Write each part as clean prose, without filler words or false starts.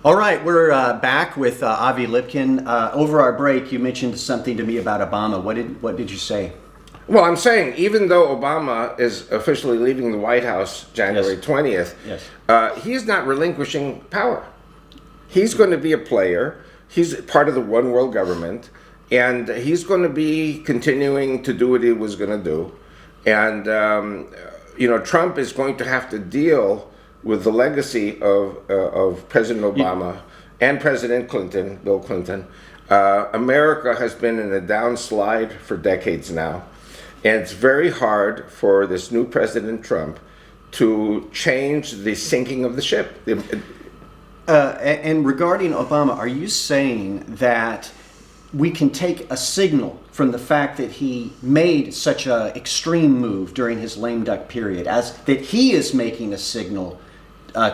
All right, we're back with Avi Lipkin. Over our break, you mentioned something to me about Obama. What did you say? Well, I'm saying even though Obama is officially leaving the White House January Yes. 20th, Yes. he's not relinquishing power. He's going to be a player. He's part of the one world government, and he's going to be continuing to do what he was going to do. And Trump is going to have to deal with the legacy of President Obama and President Clinton, Bill Clinton. America has been in a downslide for decades now, and it's very hard for this new President Trump to change the sinking of the ship. And regarding Obama, are you saying that we can take a signal from the fact that he made such an extreme move during his lame duck period, as that he is making a signal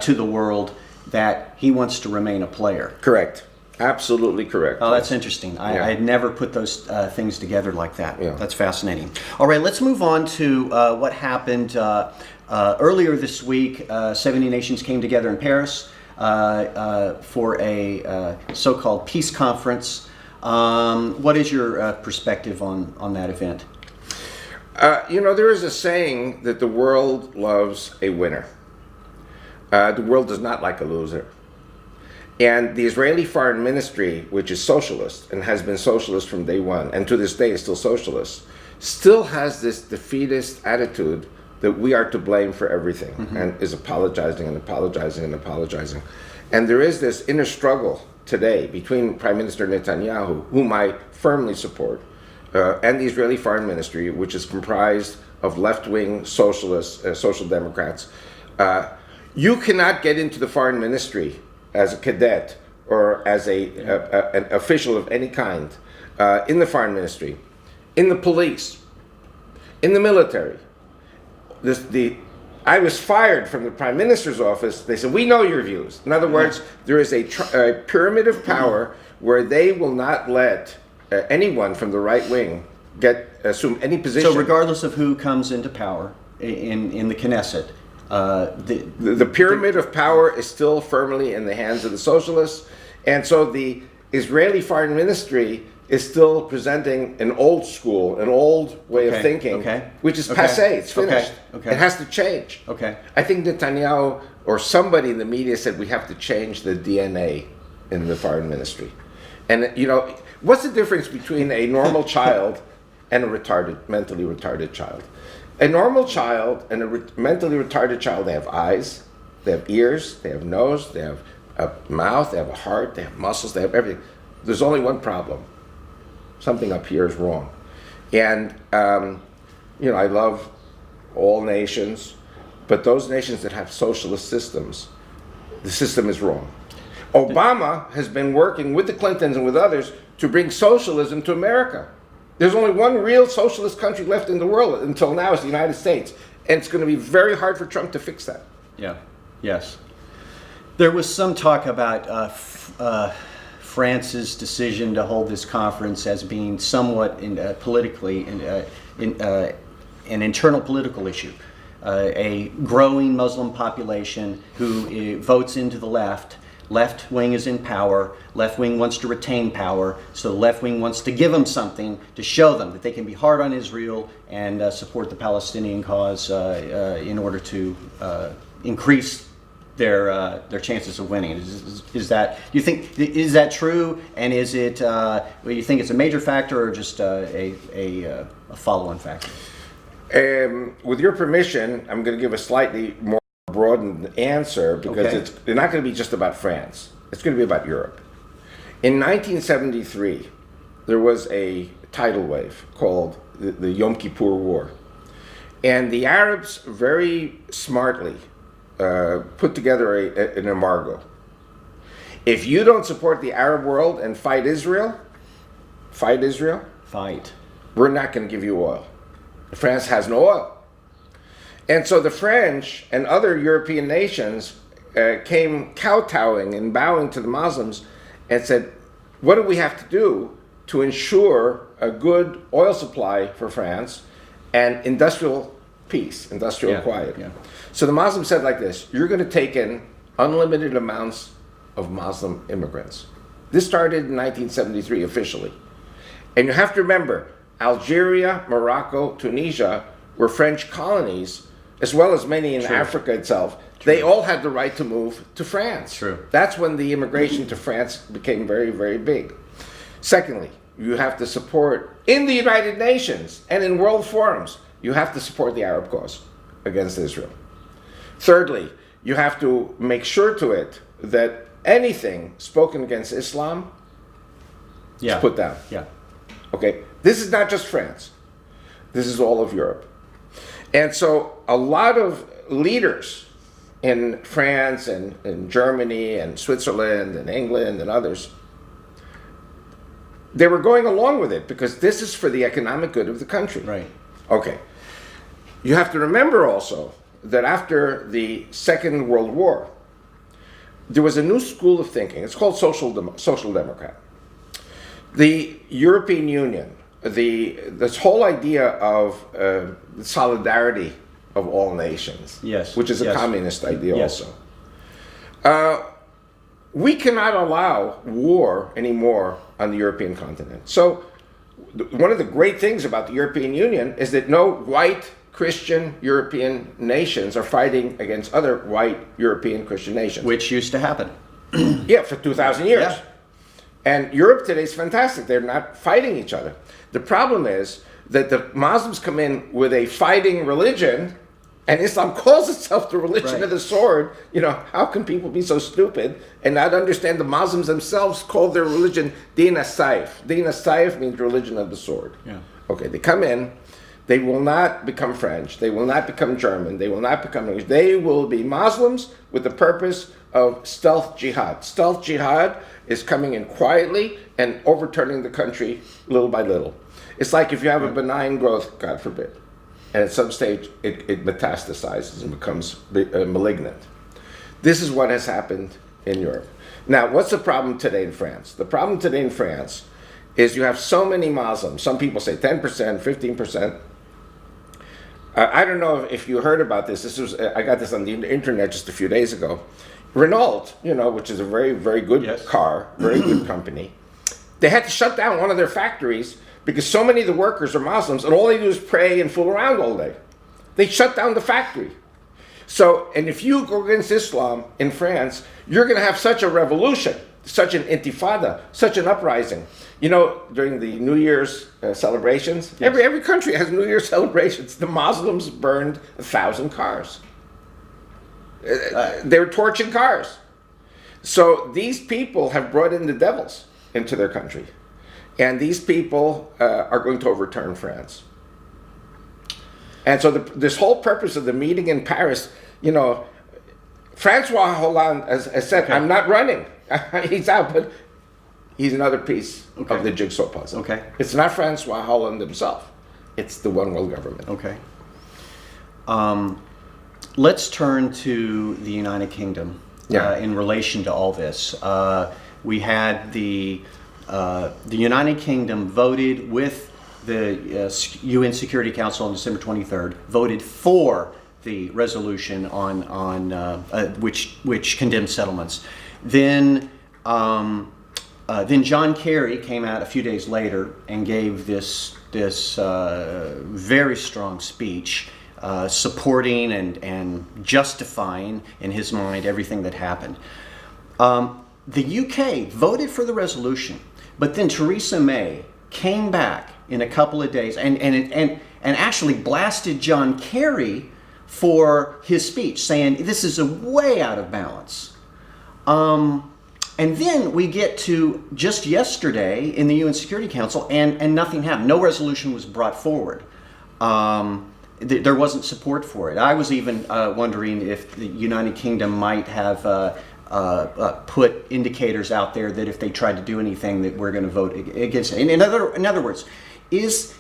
to the world that he wants to remain a player? Correct. Absolutely correct. Oh, that's interesting. I had never put those things together like that. Yeah. That's fascinating. All right, let's move on to what happened earlier this week. 70 nations came together in Paris for a so-called peace conference. What is your perspective on that event? There is a saying that the world loves a winner. The world does not like a loser. And the Israeli Foreign Ministry, which is socialist and has been socialist from day one, and to this day is still socialist, still has this defeatist attitude that we are to blame for everything, and is apologizing and apologizing and apologizing. And there is this inner struggle today between Prime Minister Netanyahu, whom I firmly support, and the Israeli Foreign Ministry, which is comprised of left-wing socialists, social democrats. You cannot get into the foreign ministry as a cadet or as an official of any kind in the foreign ministry, in the police, in the military. I was fired from the prime minister's office. They said, we know your views. In other words, there is a pyramid of power where they will not let anyone from the right wing assume any position. So regardless of who comes into power in the Knesset, the pyramid of power is still firmly in the hands of the socialists, and so the Israeli Foreign Ministry is still presenting an old school, an old way of thinking, which is passé. It's finished. It has to change. I think Netanyahu or somebody in the media said we have to change the DNA in the Foreign Ministry. And what's the difference between a normal child and a mentally retarded child? A normal child and a mentally retarded child, they have eyes, they have ears, they have nose, they have a mouth, they have a heart, they have muscles, they have everything. There's only one problem. Something up here is wrong. And, I love all nations, but those nations that have socialist systems, the system is wrong. Obama has been working with the Clintons and with others to bring socialism to America. There's only one real socialist country left in the world until now, is the United States. And it's going to be very hard for Trump to fix that. Yeah, yes. There was some talk about France's decision to hold this conference as being somewhat politically an internal political issue. A growing Muslim population who votes into the left. Left wing is in power. Left wing wants to retain power. So the left wing wants to give them something to show them that they can be hard on Israel and support the Palestinian cause in order to increase their chances of winning. Is that, do you think, is that true? And is it, do you think it's a major factor or just a follow-on factor? With your permission, I'm going to give a slightly more broadened answer because it's not going to be just about France. It's going to be about Europe. In 1973, there was a tidal wave called the Yom Kippur War. And the Arabs very smartly put together an embargo. If you don't support the Arab world and fight Israel, we're not going to give you oil. France has no oil. And so the French and other European nations came kowtowing and bowing to the Muslims and said, what do we have to do to ensure a good oil supply for France and industrial peace, industrial quiet? So the Muslims said like this, you're going to take in unlimited amounts of Muslim immigrants. This started in 1973 officially. And you have to remember, Algeria, Morocco, Tunisia were French colonies, as well as many in Africa itself. They all had the right to move to France. True. That's when the immigration to France became very, very big. Secondly, you have to support, in the United Nations and in world forums, you have to support the Arab cause against Israel. Thirdly, you have to make sure to it that anything spoken against Islam is put down. Yeah. Okay? This is not just France. This is all of Europe. And so a lot of leaders in France and in Germany and Switzerland and England and others, they were going along with it because this is for the economic good of the country. Right. Okay. You have to remember also that after the Second World War, there was a new school of thinking. It's called social democrat. The European Union, this whole idea of solidarity of all nations, Yes. which is a Yes. communist idea Yes. also. We cannot allow war anymore on the European continent. So one of the great things about the European Union is that no white Christian European nations are fighting against other white European Christian nations. Which used to happen. Yeah, for 2,000 years. Yeah. And Europe today is fantastic. They're not fighting each other. The problem is that the Muslims come in with a fighting religion, and Islam calls itself the religion of the sword. You know, how can people be so stupid and not understand the Muslims themselves call their religion Din as-Saif. Din as-Saif means religion of the sword. Yeah. Okay, they come in. They will not become French. They will not become German. They will not become English. They will be Muslims with the purpose of stealth jihad. Stealth jihad is coming in quietly and overturning the country little by little. It's like if you have a benign growth, God forbid, and at some stage it metastasizes and becomes malignant. This is what has happened in Europe. Now, what's the problem today in France? The problem today in France is you have so many Muslims. Some people say 10%, 15%. I don't know if you heard about this. I got this on the internet just a few days ago. Renault, which is a very, very good car, very good company, they had to shut down one of their factories because so many of the workers are Muslims and all they do is pray and fool around all day. They shut down the factory. So, and if you go against Islam in France, you're going to have such a revolution, such an intifada, such an uprising. During the New Year's celebrations, every country has New Year's celebrations. The Muslims burned 1,000 cars. They were torching cars. So these people have brought in the devils into their country. And these people are going to overturn France. And so this whole purpose of the meeting in Paris, Francois Hollande has said, I'm not running. He's out, but he's another piece of the jigsaw puzzle. Okay. It's not Francois Hollande himself. It's the one world government. Okay. Let's turn to the United Kingdom in relation to all this. We had the United Kingdom voted with the UN Security Council on December 23rd, voted for the resolution on which condemned settlements. Then John Kerry came out a few days later and gave this very strong speech supporting and justifying, in his mind, everything that happened. The UK voted for the resolution, but then Theresa May came back in a couple of days and actually blasted John Kerry for his speech, saying this is way out of balance. And then we get to just yesterday in the UN Security Council, and nothing happened. No resolution was brought forward. There wasn't support for it. I was even wondering if the United Kingdom might have put indicators out there that if they tried to do anything, that we're going to vote against it. In other words, is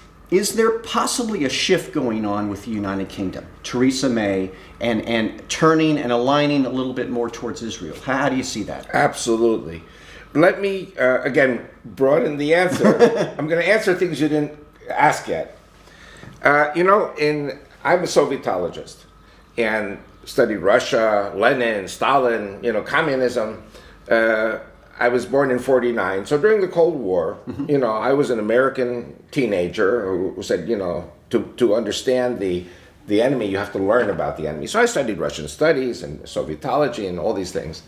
there possibly a shift going on with the United Kingdom, Theresa May, and turning and aligning a little bit more towards Israel? How do you see that? Absolutely. Let me, again, broaden the answer. I'm going to answer things you didn't ask yet. I'm a Sovietologist and studied Russia, Lenin, Stalin, communism. I was born in '49, so during the Cold War, I was an American teenager who said, to understand the enemy, you have to learn about the enemy. So I studied Russian studies and Sovietology and all these things.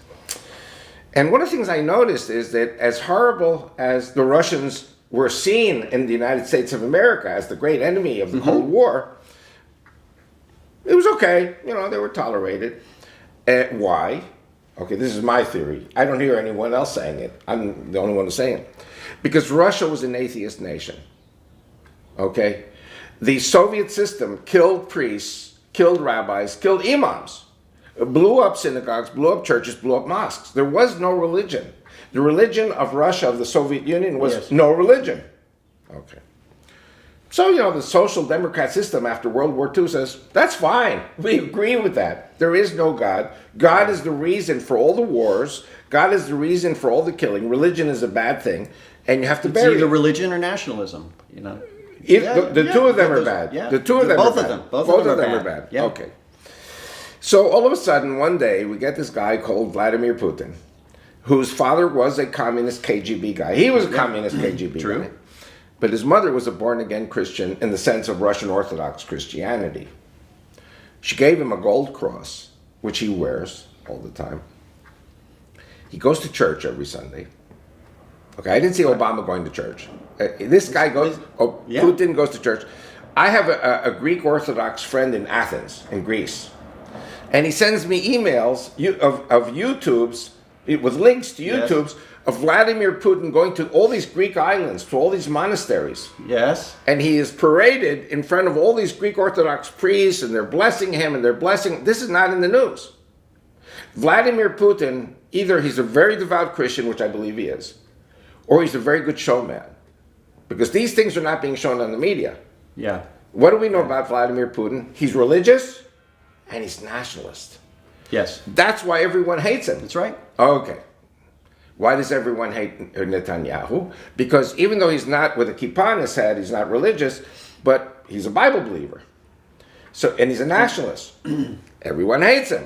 And one of the things I noticed is that as horrible as the Russians were seen in the United States of America as the great enemy of the Cold War, it was okay. They were tolerated. Why? Okay, this is my theory. I don't hear anyone else saying it. I'm the only one who's saying it. Because Russia was an atheist nation. Okay? The Soviet system killed priests, killed rabbis, killed imams, blew up synagogues, blew up churches, blew up mosques. There was no religion. The religion of Russia, of the Soviet Union, was no religion. Okay. So, the social democrat system after World War II says, that's fine. We agree with that. There is no God. God is the reason for all the wars. God is the reason for all the killing. Religion is a bad thing, and you have to bury it. It's either religion or nationalism, The two of them are bad. Yeah. The two of them Both are of bad. them. Both of them are bad. Yeah. Okay. So all of a sudden, one day, we get this guy called Vladimir Putin, whose father was a communist KGB guy. He was a communist KGB True. guy. But his mother was a born-again Christian in the sense of Russian Orthodox Christianity. She gave him a gold cross, which he wears all the time. He goes to church every Sunday. Okay, I didn't see Obama going to church. This guy goes, Putin goes to church. I have a Greek Orthodox friend in Athens, in Greece. And he sends me emails of YouTubes, with links to YouTubes, of Vladimir Putin going to all these Greek islands, to all these monasteries. Yes. And he is paraded in front of all these Greek Orthodox priests, and they're blessing him, and they're blessing... This is not in the news. Vladimir Putin, either he's a very devout Christian, which I believe he is, or he's a very good showman. Because these things are not being shown on the media. Yeah. What do we know about Vladimir Putin? He's religious, and he's nationalist. Yes. That's why everyone hates him. That's right. Okay. Why does everyone hate Netanyahu? Because even though he's not with a kippah on his head, he's not religious, but he's a Bible believer. And he's a nationalist. Everyone hates him,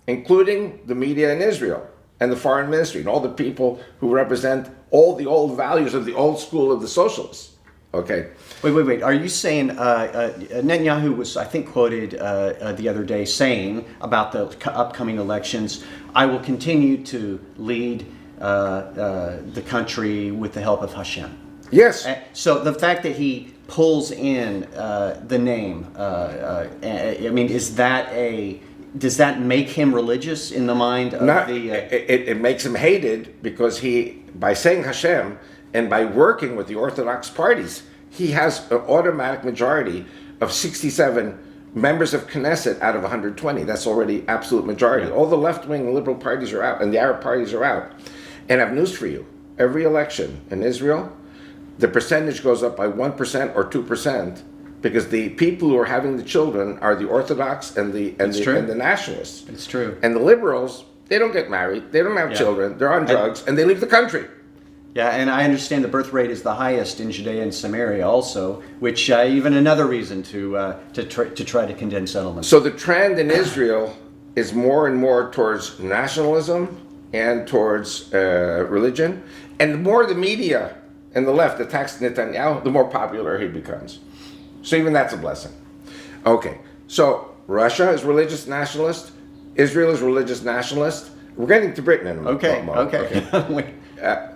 including the media in Israel and the foreign ministry and all the people who represent all the old values of the old school of the socialists. Okay. Wait. Are you saying Netanyahu was, I think, quoted the other day saying about the upcoming elections, I will continue to lead the country with the help of Hashem? Yes. So the fact that he pulls in the name, I mean, does that make him religious in the mind of It makes him hated because by saying Hashem and by working with the Orthodox parties, he has an automatic majority of 67 members of Knesset out of 120. That's already absolute majority. Yeah. All the left-wing liberal parties are out, and the Arab parties are out. And I have news for you. Every election in Israel, the percentage goes up by 1% or 2%, because the people who are having the children are the Orthodox and the nationalists. It's true. And the liberals, they don't get married, they don't have children, they're on drugs, and they leave the country. Yeah, and I understand the birth rate is the highest in Judea and Samaria also, which even another reason to try to condemn settlements. So the trend in Israel is more and more towards nationalism and towards religion. And the more the media and the left attacks Netanyahu, the more popular he becomes. So even that's a blessing. Okay, so Russia is religious nationalist. Israel is religious nationalist. We're getting to Britain in a moment. Okay.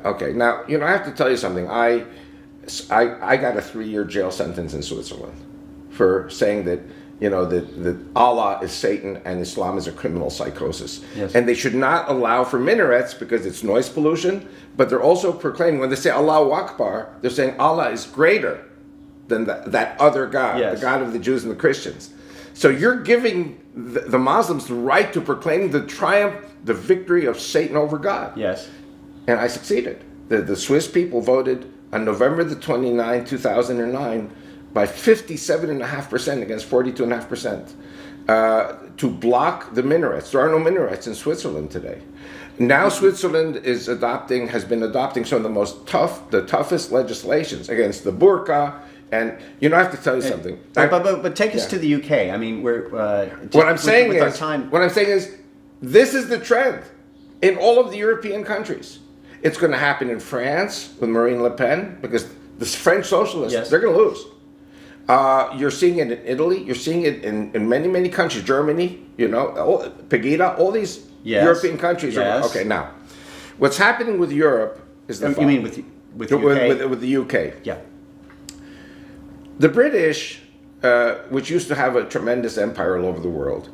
Okay, now, I have to tell you something. I got a 3-year jail sentence in Switzerland for saying that, that Allah is Satan and Islam is a criminal psychosis. Yes. And they should not allow for minarets because it's noise pollution, but they're also proclaiming, when they say Allahu Akbar, they're saying Allah is greater than that other God, the God of the Jews and the Christians. So you're giving the Muslims the right to proclaim the triumph, the victory of Satan over God. Yes. And I succeeded. The Swiss people voted on November the 29th, 2009, by 57.5% against 42.5%, to block the minarets. There are no minarets in Switzerland today. Now Switzerland has been adopting some of the toughest legislations against the burqa. And I have to tell you something. But take us to the UK. I mean, we're what I'm saying is this is the trend. in all of the European countries. It's going to happen in France with Marine Le Pen, because the French socialists, Yes. they're going to lose. You're seeing it in Italy. You're seeing it in many, many countries. Germany, Pegida, all these Yes. European countries. Yes. Okay, now, what's happening with Europe is the You following. mean with UK? With the UK. Yeah. The British, which used to have a tremendous empire all over the world,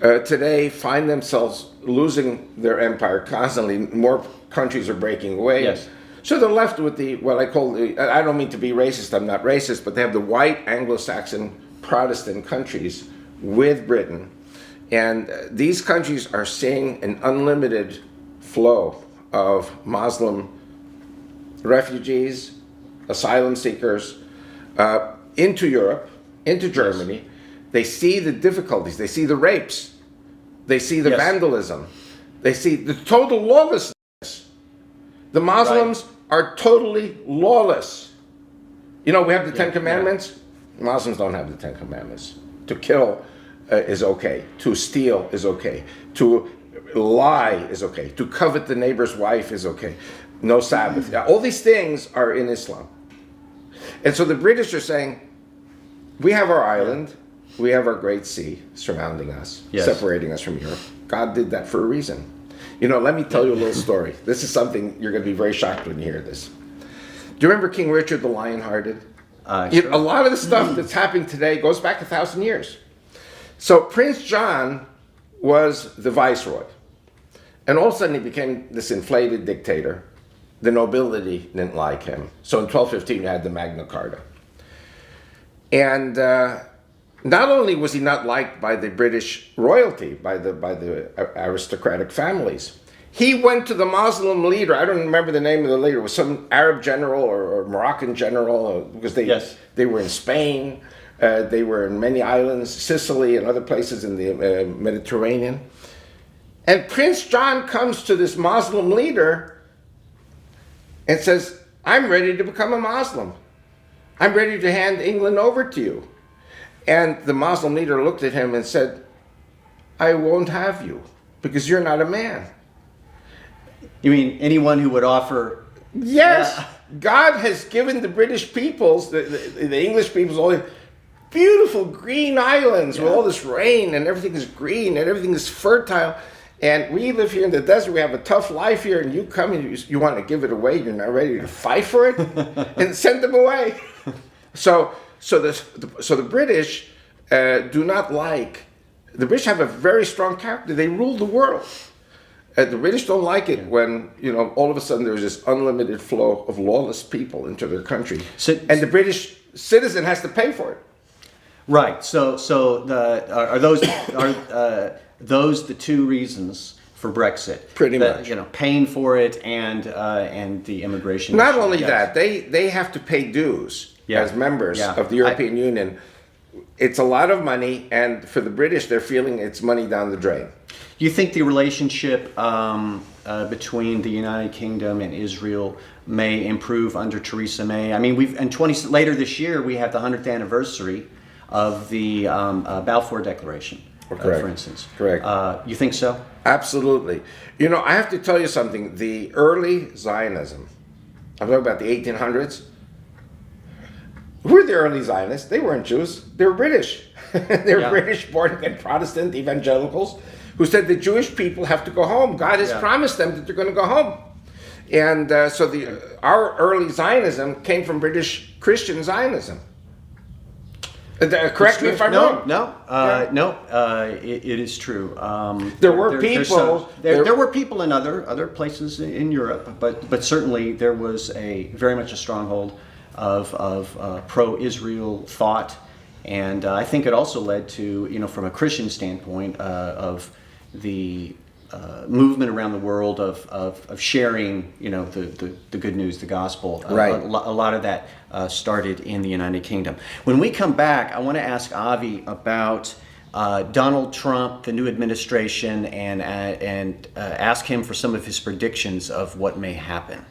today find themselves losing their empire constantly. More countries are breaking away. Yes. So they're left with what I call, I don't mean to be racist, I'm not racist, but they have the white Anglo-Saxon Protestant countries with Britain. And these countries are seeing an unlimited flow of Muslim refugees, asylum seekers, into Europe, into Germany. They see the difficulties, they see the rapes, they see the Yes. vandalism, they see the total lawlessness. The Muslims are totally lawless. We have the Ten Commandments. Muslims don't have the Ten Commandments. To kill is okay. To steal is okay. To lie is okay. To covet the neighbor's wife is okay. No Sabbath. All these things are in Islam. And so the British are saying, we have our island, we have our Great Sea surrounding us, Yes. separating us from Europe. God did that for a reason. Let me tell you a little story. This is something you're going to be very shocked when you hear this. Do you remember King Richard the Lion-Hearted? Sure. A lot of the stuff that's happening today goes back 1,000 years. So Prince John was the viceroy. And all of a sudden he became this inflated dictator. The nobility didn't like him. So in 1215 you had the Magna Carta. And not only was he not liked by the British royalty, by the aristocratic families, he went to the Muslim leader. I don't remember the name of the leader. It was some Arab general or Moroccan general, because they were in Spain. They were in many islands, Sicily and other places in the Mediterranean. And Prince John comes to this Muslim leader and says, I'm ready to become a Muslim. I'm ready to hand England over to you. And the Muslim leader looked at him and said, I won't have you, because you're not a man. You mean anyone who would offer? Yes, Yeah. God has given the British peoples, the English peoples, all these beautiful green islands with all this rain, and everything is green and everything is fertile. And we live here in the desert. We have a tough life here, and you come and you want to give it away. You're not ready to fight for it, and send them away. So the British do not like. The British have a very strong character. They rule the world. The British don't like it when all of a sudden there's this unlimited flow of lawless people into their country, and the British citizen has to pay for it. Right. So are those the two reasons for Brexit? Pretty much. Paying for it and the immigration. Not issue. only Yes. that, they have to pay dues as members Yeah. of the European Union. It's a lot of money, and for the British, they're feeling it's money down the drain. Do you think the relationship between the United Kingdom and Israel may improve under Theresa May? I mean, later this year we have the 100th anniversary of the Balfour Declaration, for instance. Correct. You think so? Absolutely. I have to tell you something. The early Zionism, I'm talking about the 1800s. Who were the early Zionists? They weren't Jews. They were British. They were British, born-again Protestant evangelicals who said the Jewish people have to go home. God has promised them that they're going to go home. And so our early Zionism came from British Christian Zionism. Correct me if I'm wrong. No. It is true. There were people. There were people in other places in Europe, but certainly there was very much a stronghold of pro-Israel thought, and I think it also led to from a Christian standpoint of the movement around the world of sharing the good news, the gospel. Right. A lot of that started in the United Kingdom. When we come back, I want to ask Avi about Donald Trump, the new administration, and ask him for some of his predictions of what may happen.